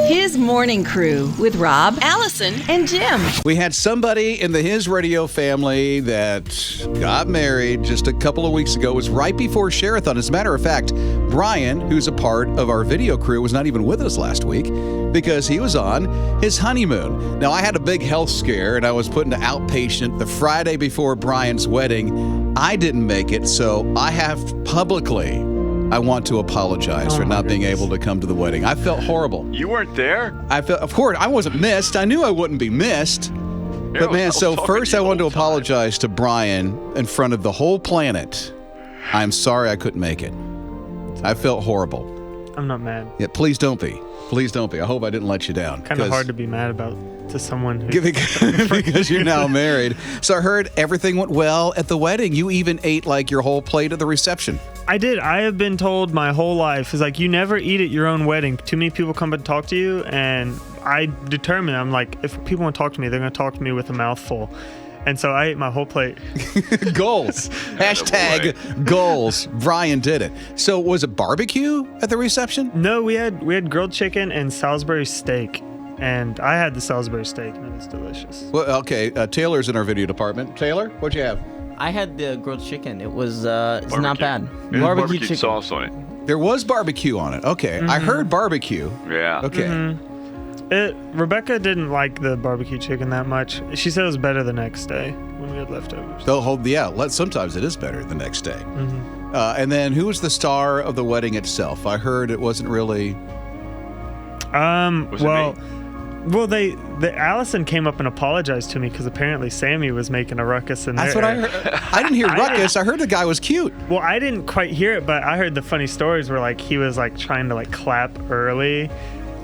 His Morning Crew with Rob, Allison, and Jim. We had somebody in the His Radio family that got married just a couple of weeks ago. It was right before Share-a-thon. As a matter of fact, Bryan, who's a part of our video crew, was not even with us last week because he was on his honeymoon. Now, I had a big health scare, and I was put into outpatient the Friday before Bryan's wedding. I didn't make it, so I have publicly... I want to apologize for not being able to come to the wedding. I felt horrible. You weren't there? Of course, I wasn't missed. I knew I wouldn't be missed. But man, so first I wanted to apologize to Bryan in front of the whole planet. I'm sorry I couldn't make it. I felt horrible. I'm not mad. Yeah, please don't be. Please don't be. I hope I didn't let you down. Kind of hard to be mad about to someone who... because you're now married. So I heard everything went well at the wedding. You even ate like your whole plate at the reception. I did. I have been told my whole life is like, you never eat at your own wedding. Too many people come and talk to you, and I determine, I'm like, if people want to talk to me, they're going to talk to me with a mouthful. And so I ate my whole plate. Goals. Hashtag goals. Bryan did it. So was it barbecue at the reception? No, we had grilled chicken and Salisbury steak. And I had the Salisbury steak, and it was delicious. Well, okay. Taylor's in our video department. Taylor, what'd you have? I had the grilled chicken. It was it's not bad. Barbecue chicken. sauce on it. There was barbecue on it. Okay. I heard barbecue. Yeah. Okay. Rebecca didn't like the barbecue chicken that much. She said it was better the next day when we had leftovers. Sometimes it is better the next day. And then who was the star of the wedding itself? I heard it wasn't really... Allison came up and apologized to me because apparently Sammy was making a ruckus in there. That's what I heard. I didn't hear ruckus. I heard the guy was cute. Well, I didn't quite hear it, but I heard the funny stories where like he was like trying to like clap early.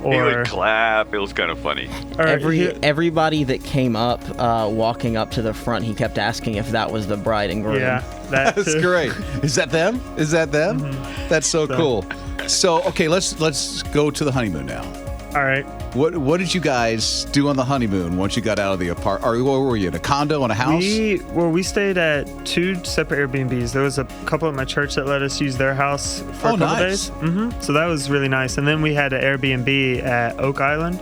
He would clap. It was kind of funny. Everybody that came up, walking up to the front, he kept asking if that was the bride and groom. Yeah, that's great. Is that them? Mm-hmm. That's so cool. So, okay, let's go to the honeymoon now. All right. What did you guys do on the honeymoon once you got out of the apartment? Or where were you, in a condo, in a house? We stayed at 2 separate Airbnbs. There was a couple at my church that let us use their house for a couple days. So that was really nice. And then we had an Airbnb at Oak Island.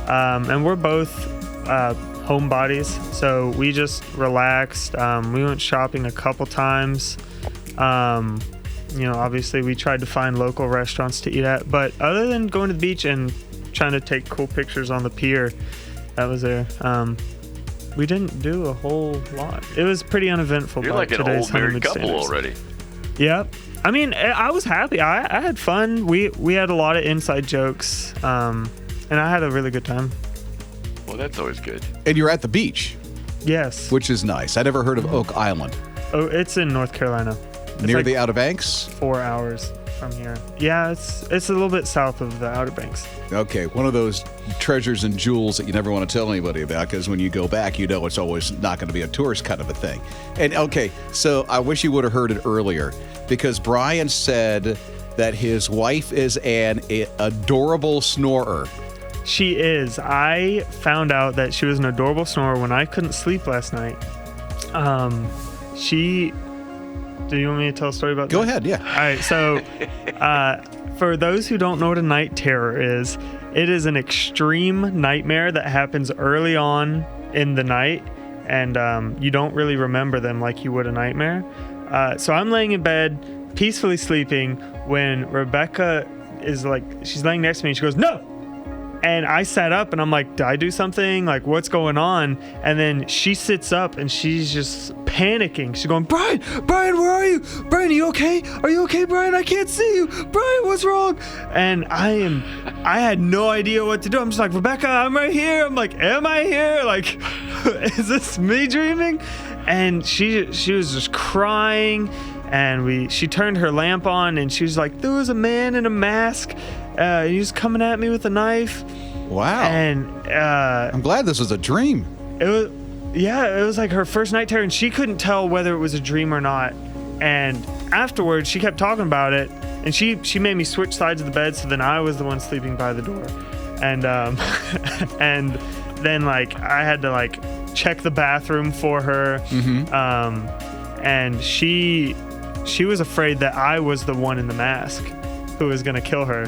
And we're both homebodies, so we just relaxed. We went shopping a couple times. Obviously we tried to find local restaurants to eat at. But other than going to the beach and trying to take cool pictures on the pier that was there, we didn't do a whole lot. It was pretty uneventful. You're like an old married couple already. Yep. I mean, I was happy. I had fun. We had a lot of inside jokes, and I had a really good time. Well, that's always good. And you're at the beach. Yes. Which is nice. I never heard of Oak Island. Oh, it's in North Carolina. It's near like the Outer Banks? 4 hours from here. Yeah, it's a little bit south of the Outer Banks. Okay, one of those treasures and jewels that you never want to tell anybody about, because when you go back, you know it's always not going to be a tourist kind of a thing. And okay, so I wish you would have heard it earlier, because Bryan said that his wife is an adorable snorer. She is. I found out that she was an adorable snorer when I couldn't sleep last night. Do you want me to tell a story about that? Go ahead, yeah. All right, so for those who don't know what a night terror is, it is an extreme nightmare that happens early on in the night, and you don't really remember them like you would a nightmare. So I'm laying in bed, peacefully sleeping, when Rebecca is like, she's laying next to me, and she goes, "No!" And I sat up and I'm like, did I do something? Like, what's going on? And then she sits up and she's just panicking. She's going, Bryan, where are you? Bryan, are you okay? Are you okay, Bryan? I can't see you. Bryan, what's wrong? And I had no idea what to do. I'm just like, Rebecca, I'm right here. I'm like, am I here? Like, is this me dreaming? And she was just crying. And she turned her lamp on and she was like, there was a man in a mask. He was coming at me with a knife. Wow. And I'm glad this was a dream. It was like her first night terror, and she couldn't tell whether it was a dream or not. And afterwards, she kept talking about it, and she made me switch sides of the bed, so then I was the one sleeping by the door. And and then like I had to like check the bathroom for her. And she was afraid that I was the one in the mask who was gonna kill her.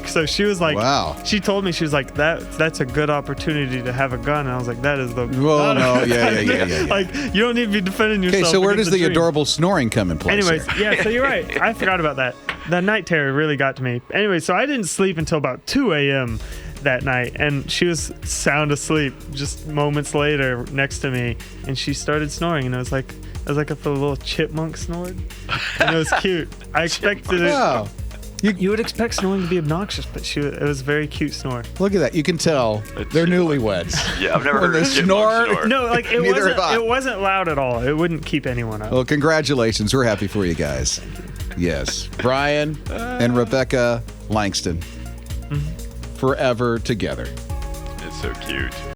So she was like, Wow. She told me, she was like, that's a good opportunity to have a gun. And I was like, that is the. Well, no, yeah. Like, you don't need to be defending yourself. Okay, so where does against the a dream. adorable snoring come in place? Anyways, here? yeah, so you're right. I forgot about that. The night terror really got to me. Anyway, so I didn't sleep until about 2 a.m. that night, and she was sound asleep just moments later next to me, and she started snoring, and it was like if a little chipmunk snored, and it was cute. I expected it. Wow. You would expect snoring to be obnoxious, but it was a very cute snore. Look at that. You can tell they're newlyweds. Yeah, I've never When heard they a chipmunk snore. No, like it Neither have I. wasn't loud at all. It wouldn't keep anyone up. Well, congratulations. We're happy for you guys. Yes. Bryan and Rebecca Langston. Forever together. It's so cute.